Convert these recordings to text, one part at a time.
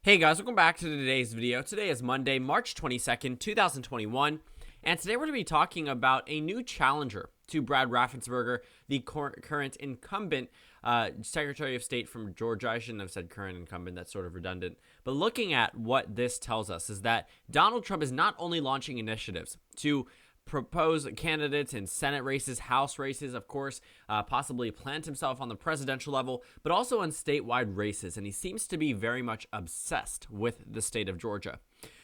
Hey guys, welcome back to today's video. Today is Monday, March 22nd, 2021, and today we're going to be talking about a new challenger to Brad Raffensperger, the current incumbent Secretary of State from Georgia. I shouldn't have said current incumbent, that's sort of redundant. But looking at what this tells us is that Donald Trump is not only launching initiatives to propose candidates in Senate races, House races, of course, possibly plant himself on the presidential level, but also on statewide races, and he seems to be very much obsessed with the state of Georgia.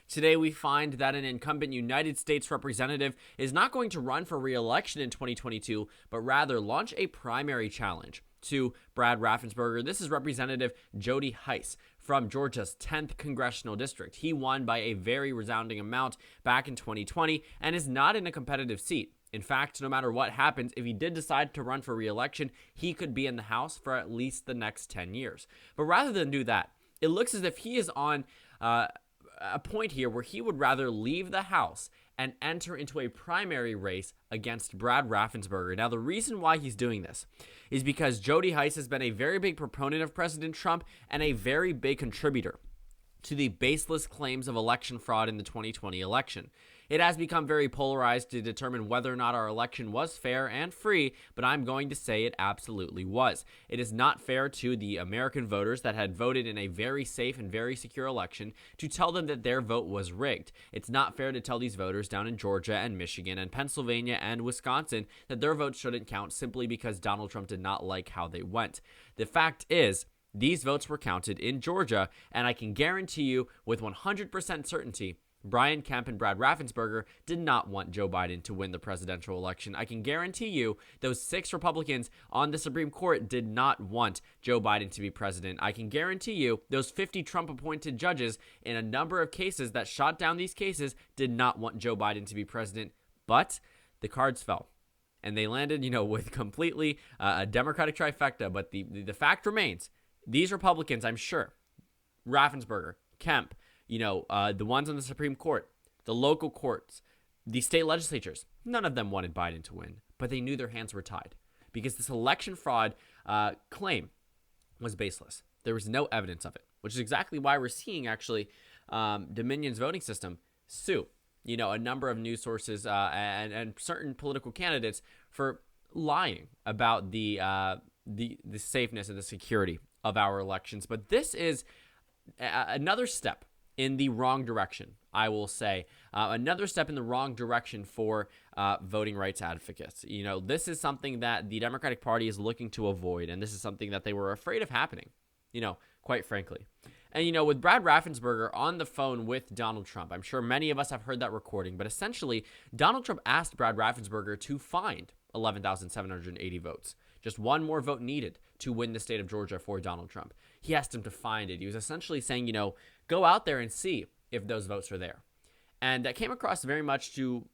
Today, we find that an incumbent United States representative is not going to run for re-election in 2022, but rather launch a primary challenge to Brad Raffensperger. This is Representative Jody Heiss from Georgia's 10th Congressional District. He won by a very resounding amount back in 2020 and is not in a competitive seat. In fact, no matter what happens, if he did decide to run for re-election, he could be in the House for at least the next 10 years. But rather than do that, it looks as if he is on a point here where he would rather leave the House and enter into a primary race against Brad Raffensperger. Now, the reason why he's doing this is because Jody Heiss has been a very big proponent of President Trump and a very big contributor to the baseless claims of election fraud in the 2020 election. It has become very polarized to determine whether or not our election was fair and free, but I'm going to say it absolutely was. It is not fair to the American voters that had voted in a very safe and very secure election to tell them that their vote was rigged. It's not fair to tell these voters down in Georgia and Michigan and Pennsylvania and Wisconsin that their votes shouldn't count simply because Donald Trump did not like how they went. The fact is, these votes were counted in Georgia, and I can guarantee you with 100% certainty, Brian Kemp and Brad Raffensperger did not want Joe Biden to win the presidential election. I can guarantee you those 6 Republicans on the Supreme Court did not want Joe Biden to be president. I can guarantee you those 50 Trump-appointed judges in a number of cases that shot down these cases did not want Joe Biden to be president, but the cards fell. And they landed, with completely a Democratic trifecta, but the fact remains, these Republicans, I'm sure, Raffensperger, Kemp, the ones on the Supreme Court, the local courts, the state legislatures, none of them wanted Biden to win, but they knew their hands were tied because this election fraud claim was baseless. There was no evidence of it, which is exactly why we're seeing, actually, Dominion's voting system sue, a number of news sources and certain political candidates for lying about the safeness and the security of our elections. But this is another step in the wrong direction, I will say. Another step in the wrong direction for voting rights advocates. This is something that the Democratic Party is looking to avoid, and this is something that they were afraid of happening, quite frankly. And, with Brad Raffensperger on the phone with Donald Trump, I'm sure many of us have heard that recording, but essentially, Donald Trump asked Brad Raffensperger to find 11,780 votes. Just one more vote needed to win the state of Georgia for Donald Trump. He asked him to find it. He was essentially saying, go out there and see if those votes are there. And that came across very much to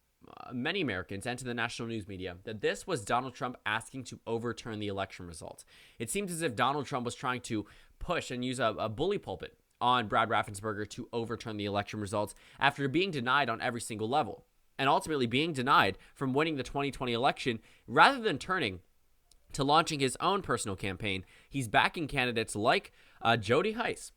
many Americans and to the national news media that this was Donald Trump asking to overturn the election results. It seems as if Donald Trump was trying to push and use a bully pulpit on Brad Raffensperger to overturn the election results after being denied on every single level and ultimately being denied from winning the 2020 election. Rather than turning to launching his own personal campaign, he's backing candidates like Jody Heiss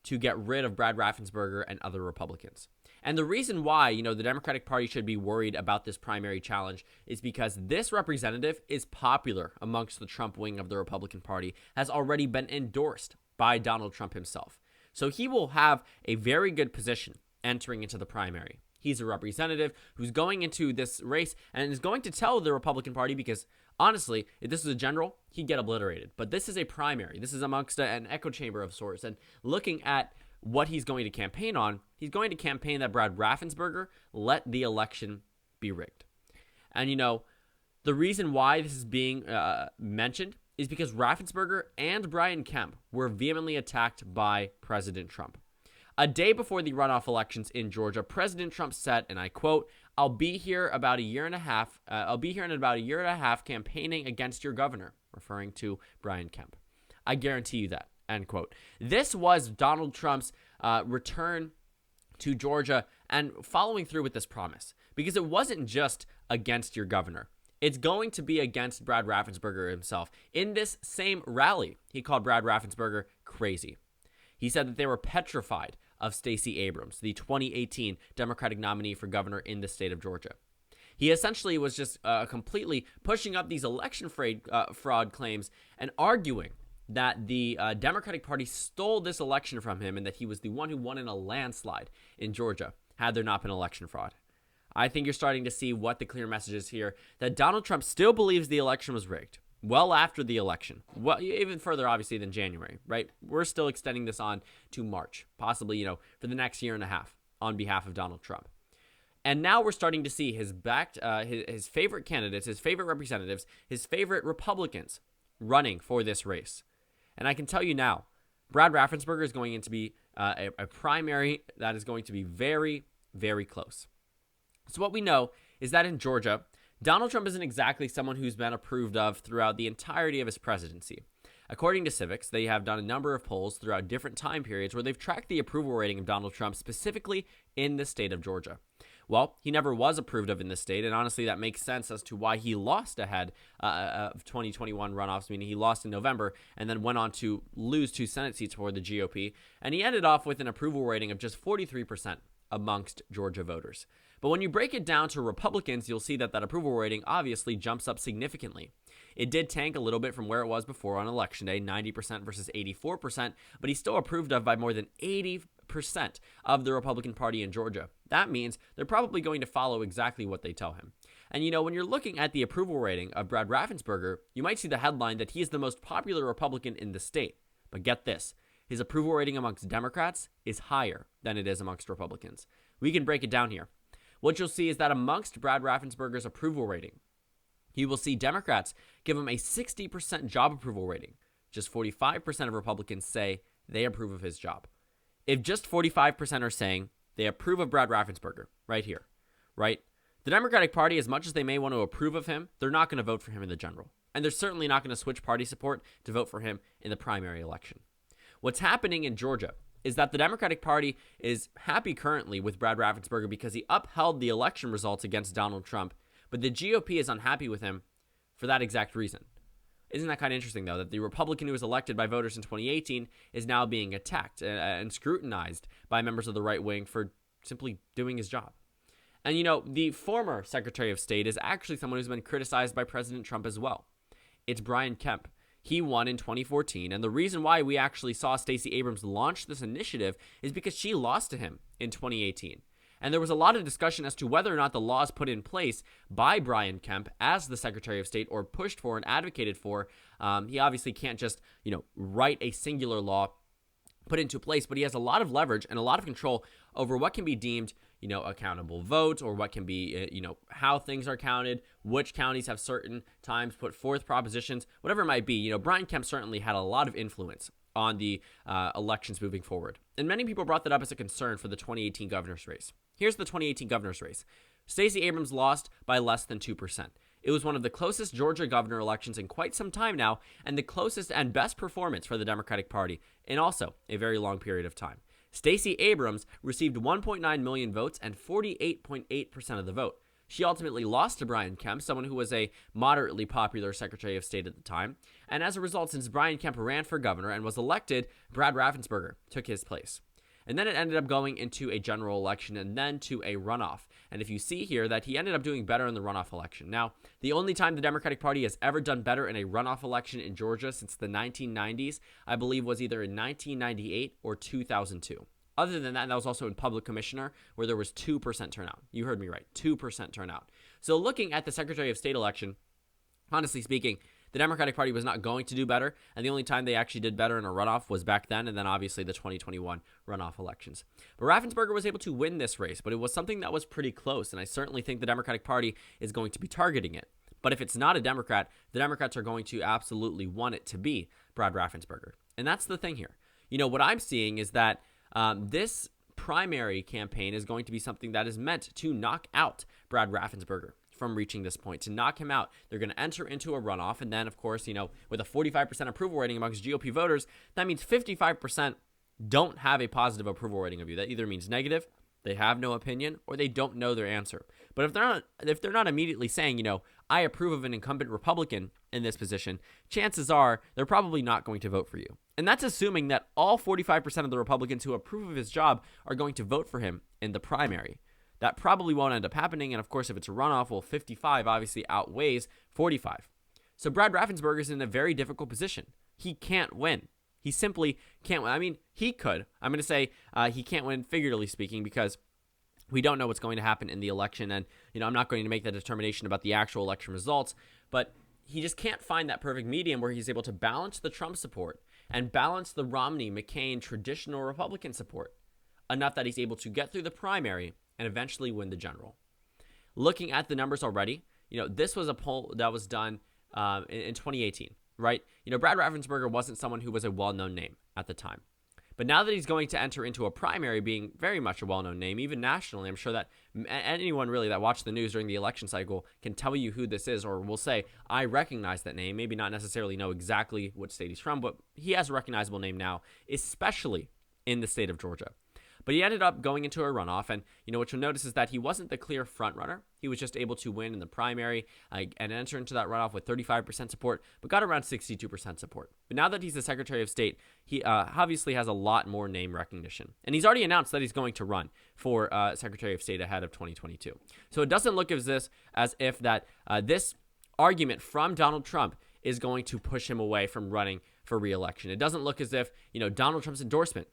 to get rid of Brad Raffensperger and other Republicans. And the reason why, the Democratic Party should be worried about this primary challenge is because this representative is popular amongst the Trump wing of the Republican Party, has already been endorsed by Donald Trump himself. So he will have a very good position entering into the primary. He's a representative who's going into this race and is going to tell the Republican Party, because honestly, if this was a general, he'd get obliterated. But this is a primary. This is amongst an echo chamber of sorts. And looking at what he's going to campaign on, he's going to campaign that Brad Raffensperger let the election be rigged. And, the reason why this is being mentioned is because Raffensperger and Brian Kemp were vehemently attacked by President Trump. A day before the runoff elections in Georgia, President Trump said, and I quote, I'll be here in about a year and a half campaigning against your governor, referring to Brian Kemp. I guarantee you that, end quote. This was Donald Trump's return to Georgia and following through with this promise, because it wasn't just against your governor. It's going to be against Brad Raffensperger himself. In this same rally, he called Brad Raffensperger crazy. He said that they were petrified of Stacey Abrams, the 2018 Democratic nominee for governor in the state of Georgia. He essentially was just completely pushing up these election fraud claims and arguing that the Democratic Party stole this election from him and that he was the one who won in a landslide in Georgia had there not been election fraud. I think you're starting to see what the clear message is here, that Donald Trump still believes the election was rigged well after the election, well, even further, obviously, than January, right? We're still extending this on to March, possibly, for the next year and a half on behalf of Donald Trump. And now we're starting to see his favorite candidates, his favorite representatives, his favorite Republicans running for this race. And I can tell you now, Brad Raffensperger is going to be a primary that is going to be very, very close. So what we know is that in Georgia, Donald Trump isn't exactly someone who's been approved of throughout the entirety of his presidency. According to Civics, they have done a number of polls throughout different time periods where they've tracked the approval rating of Donald Trump specifically in the state of Georgia. Well, he never was approved of in the state, and honestly, that makes sense as to why he lost ahead of 2021 runoffs, meaning he lost in November and then went on to lose 2 Senate seats for the GOP, and he ended off with an approval rating of just 43% amongst Georgia voters. But when you break it down to Republicans, you'll see that approval rating obviously jumps up significantly. It did tank a little bit from where it was before on Election Day, 90% versus 84%, but he's still approved of by more than 80% of the Republican Party in Georgia. That means they're probably going to follow exactly what they tell him. And when you're looking at the approval rating of Brad Raffensperger, you might see the headline that he is the most popular Republican in the state. But get this, his approval rating amongst Democrats is higher than it is amongst Republicans. We can break it down here. What you'll see is that amongst Brad Raffensperger's approval rating, you will see Democrats give him a 60% job approval rating. Just 45% of Republicans say they approve of his job. If just 45% are saying they approve of Brad Raffensperger, right here, right? The Democratic Party, as much as they may want to approve of him, they're not going to vote for him in the general. And they're certainly not going to switch party support to vote for him in the primary election. What's happening in Georgia is that the Democratic Party is happy currently with Brad Raffensperger because he upheld the election results against Donald Trump, but the GOP is unhappy with him for that exact reason. Isn't that kind of interesting, though, that the Republican who was elected by voters in 2018 is now being attacked and scrutinized by members of the right wing for simply doing his job? And, the former Secretary of State is actually someone who's been criticized by President Trump as well. It's Brian Kemp. He won in 2014, and the reason why we actually saw Stacey Abrams launch this initiative is because she lost to him in 2018. And there was a lot of discussion as to whether or not the laws put in place by Brian Kemp as the Secretary of State or pushed for and advocated for. He obviously can't just, write a singular law, put into place, but he has a lot of leverage and a lot of control over what can be deemed, accountable votes, or what can be, how things are counted, which counties have certain times put forth propositions, whatever it might be. Brian Kemp certainly had a lot of influence on the elections moving forward. And many people brought that up as a concern for the 2018 governor's race. Here's the 2018 governor's race. Stacey Abrams lost by less than 2%. It was one of the closest Georgia governor elections in quite some time now, and the closest and best performance for the Democratic Party in also a very long period of time. Stacey Abrams received 1.9 million votes and 48.8% of the vote. She ultimately lost to Brian Kemp, someone who was a moderately popular Secretary of State at the time. And as a result, since Brian Kemp ran for governor and was elected, Brad Raffensperger took his place. And then it ended up going into a general election and then to a runoff. And if you see here that he ended up doing better in the runoff election. Now, the only time the Democratic Party has ever done better in a runoff election in Georgia since the 1990s, I believe, was either in 1998 or 2002. Other than that, that was also in public commissioner, where there was 2% turnout. You heard me right, 2% turnout. So looking at the Secretary of State election, honestly speaking, the Democratic Party was not going to do better, and the only time they actually did better in a runoff was back then, and then obviously the 2021 runoff elections. But Raffensperger was able to win this race, but it was something that was pretty close, and I certainly think the Democratic Party is going to be targeting it. But if it's not a Democrat, the Democrats are going to absolutely want it to be Brad Raffensperger. And that's the thing here. What I'm seeing is that this primary campaign is going to be something that is meant to knock out Brad Raffensperger from reaching this point, to knock him out. They're going to enter into a runoff, and then, of course, with a 45% approval rating amongst GOP voters, that means 55% don't have a positive approval rating of you. That either means negative They have no opinion, or they don't know their answer. But if they're not immediately saying, I approve of an incumbent Republican in this position, chances are they're probably not going to vote for you. And that's assuming that all 45% of the Republicans who approve of his job are going to vote for him in the primary. That probably won't end up happening. And of course, if it's a runoff, well, 55 obviously outweighs 45. So Brad Raffensperger is in a very difficult position. He can't win. He simply can't win. I mean, he could. I'm going to say he can't win, figuratively speaking, because we don't know what's going to happen in the election. And, I'm not going to make that determination about the actual election results. But he just can't find that perfect medium where he's able to balance the Trump support and balance the Romney, McCain, traditional Republican support enough that he's able to get through the primary and eventually win the general. Looking at the numbers already, this was a poll that was done in 2018, right? Brad Raffensperger wasn't someone who was a well-known name at the time. But now that he's going to enter into a primary being very much a well-known name, even nationally, I'm sure that anyone really that watched the news during the election cycle can tell you who this is, or will say, I recognize that name, maybe not necessarily know exactly what state he's from, but he has a recognizable name now, especially in the state of Georgia. But he ended up going into a runoff, and what you'll notice is that he wasn't the clear front runner. He was just able to win in the primary and enter into that runoff with 35% support, but got around 62% support. But now that he's the Secretary of State, he obviously has a lot more name recognition. And he's already announced that he's going to run for Secretary of State ahead of 2022. So it doesn't look as if that this argument from Donald Trump is going to push him away from running for re-election. It doesn't look as if, Donald Trump's endorsement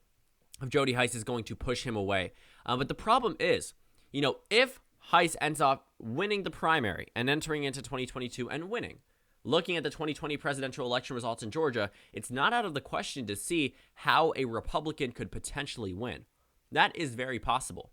of Jody Heiss is going to push him away. But the problem is, if Heiss ends up winning the primary and entering into 2022 and winning, looking at the 2020 presidential election results in Georgia, it's not out of the question to see how a Republican could potentially win. That is very possible.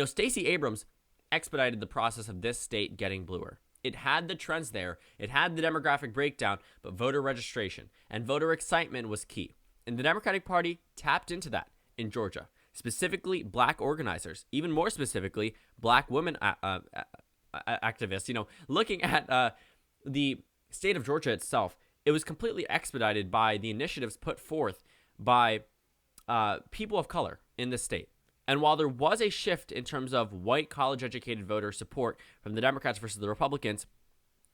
Stacey Abrams expedited the process of this state getting bluer. It had the trends there. It had the demographic breakdown, but voter registration and voter excitement was key. And the Democratic Party tapped into that in Georgia, specifically black organizers, even more specifically, black women activists. Looking at the state of Georgia itself, it was completely expedited by the initiatives put forth by people of color in the state. And while there was a shift in terms of white college-educated voter support from the Democrats versus the Republicans,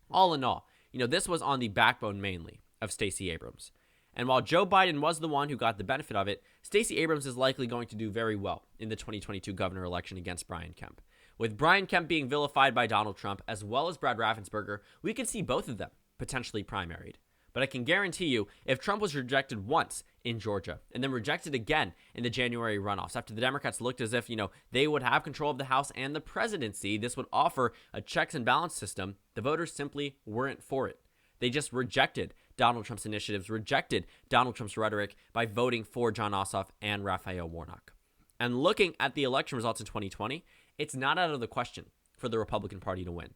all in all, this was on the backbone mainly of Stacey Abrams. And while Joe Biden was the one who got the benefit of it, Stacey Abrams is likely going to do very well in the 2022 governor election against Brian Kemp. With Brian Kemp being vilified by Donald Trump, as well as Brad Raffensperger, we could see both of them potentially primaried. But I can guarantee you, if Trump was rejected once in Georgia and then rejected again in the January runoffs, after the Democrats looked as if, they would have control of the House and the presidency, this would offer a checks and balance system, the voters simply weren't for it. They just rejected Donald Trump's initiatives, rejected Donald Trump's rhetoric by voting for Jon Ossoff and Raphael Warnock. And looking at the election results in 2020, it's not out of the question for the Republican Party to win.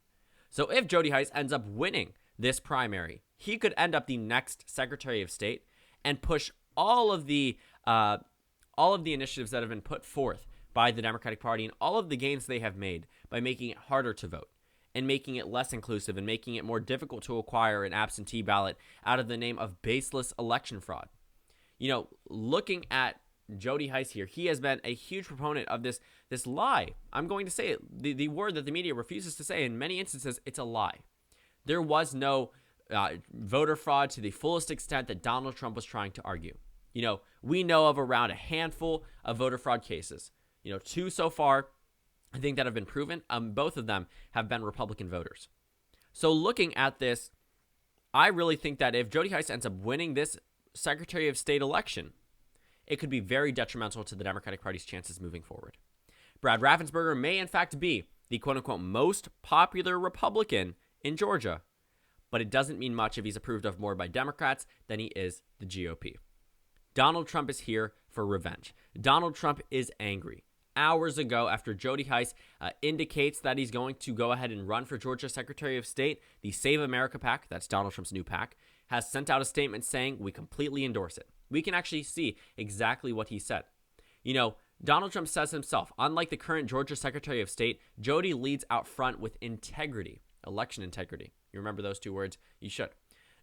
So if Jody Heiss ends up winning this primary, he could end up the next Secretary of State and push all of the initiatives that have been put forth by the Democratic Party and all of the gains they have made by making it harder to vote and making it less inclusive and making it more difficult to acquire an absentee ballot out of the name of baseless election fraud. Looking at Jody Heiss here, he has been a huge proponent of this lie. I'm going to say it, the word that the media refuses to say. In many instances, it's a lie. There was no voter fraud to the fullest extent that Donald Trump was trying to argue. We know of around a handful of voter fraud cases. 2 so far, I think, that have been proven. Both of them have been Republican voters. So looking at this, I really think that if Jody Heiss ends up winning this Secretary of State election, it could be very detrimental to the Democratic Party's chances moving forward. Brad Raffensperger may in fact be the quote-unquote most popular Republican in Georgia, but it doesn't mean much if he's approved of more by Democrats than he is the GOP. Donald Trump is here for revenge. Donald Trump is angry. Hours ago, after Jody Heiss indicates that he's going to go ahead and run for Georgia Secretary of State, the Save America PAC, that's Donald Trump's new PAC, has sent out a statement saying we completely endorse it. We can actually see exactly what he said. Donald Trump says himself, unlike the current Georgia Secretary of State, Jody leads out front with integrity, election integrity. You remember those 2 words? You should.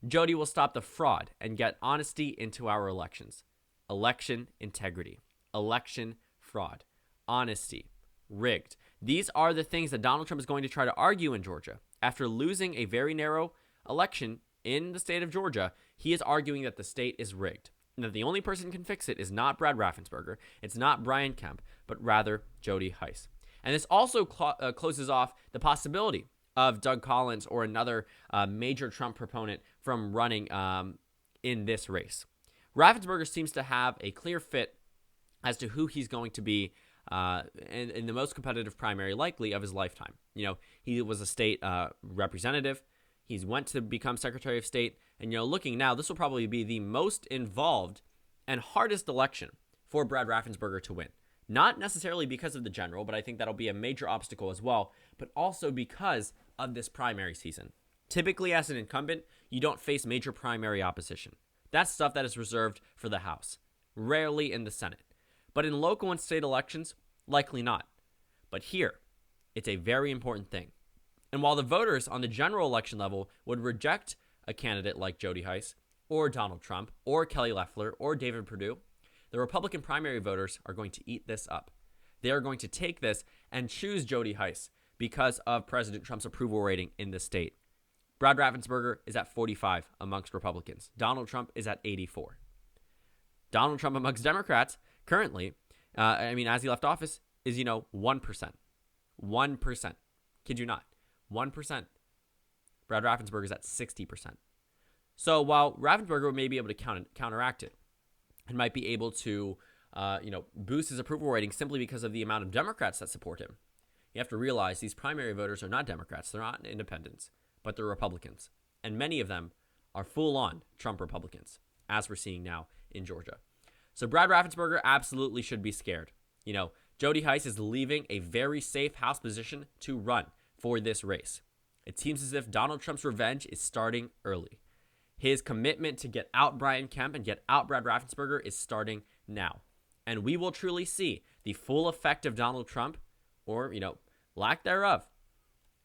Jody will stop the fraud and get honesty into our elections. Election integrity, election fraud. Honesty. rigged. These are the things that Donald Trump is going to try to argue in Georgia. After losing a very narrow election in the state of Georgia, he is arguing that the state is rigged, and that the only person who can fix it is not Brad Raffensperger, it's not Brian Kemp, but rather Jody Heiss. And this also closes off the possibility of Doug Collins or another major Trump proponent from running in this race. Raffensperger seems to have a clear fit as to who he's going to be in the most competitive primary likely of his lifetime. You know, he was a state representative. He's went to become Secretary of State. And, you know, looking now, this will probably be the most involved and hardest election for Brad Raffensperger to win. Not necessarily because of the general, but I think that'll be a major obstacle as well, but also because of this primary season. Typically, as an incumbent, you don't face major primary opposition. That's stuff that is reserved for the House, rarely in the Senate. But in local and state elections, likely not. But here, it's a very important thing. And while the voters on the general election level would reject a candidate like Jody Heiss, or Donald Trump, or Kelly Loeffler, or David Perdue, the Republican primary voters are going to eat this up. They are going to take this and choose Jody Heiss because of President Trump's approval rating in the state. Brad Raffensperger is at 45 amongst Republicans. Donald Trump is at 84. Donald Trump amongst Democrats currently, as he left office, is, 1%. 1%. Kid you not. 1%. Brad Raffensperger is at 60%. So while Raffensperger may be able to counteract it and might be able to, boost his approval rating simply because of the amount of Democrats that support him, you have to realize these primary voters are not Democrats. They're not independents, but they're Republicans. And many of them are full-on Trump Republicans, as we're seeing now in Georgia. So Brad Raffensperger absolutely should be scared. Jody Heiss is leaving a very safe House position to run for this race. It seems as if Donald Trump's revenge is starting early. His commitment to get out Brian Kemp and get out Brad Raffensperger is starting now. And we will truly see the full effect of Donald Trump, or, lack thereof,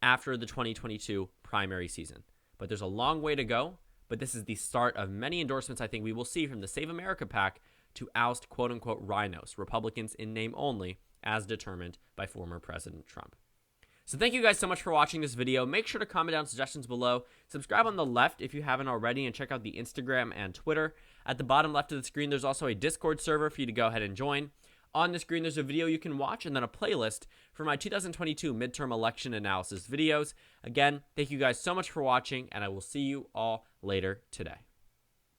after the 2022 primary season. But there's a long way to go, but this is the start of many endorsements I think we will see from the Save America PAC to oust quote-unquote rhinos, Republicans in name only, as determined by former President Trump. So thank you guys so much for watching this video. Make sure to comment down suggestions below. Subscribe on the left if you haven't already, and check out the Instagram and Twitter. At the bottom left of the screen, there's also a Discord server for you to go ahead and join. On the screen, there's a video you can watch and then a playlist for my 2022 midterm election analysis videos. Again, thank you guys so much for watching, and I will see you all later today.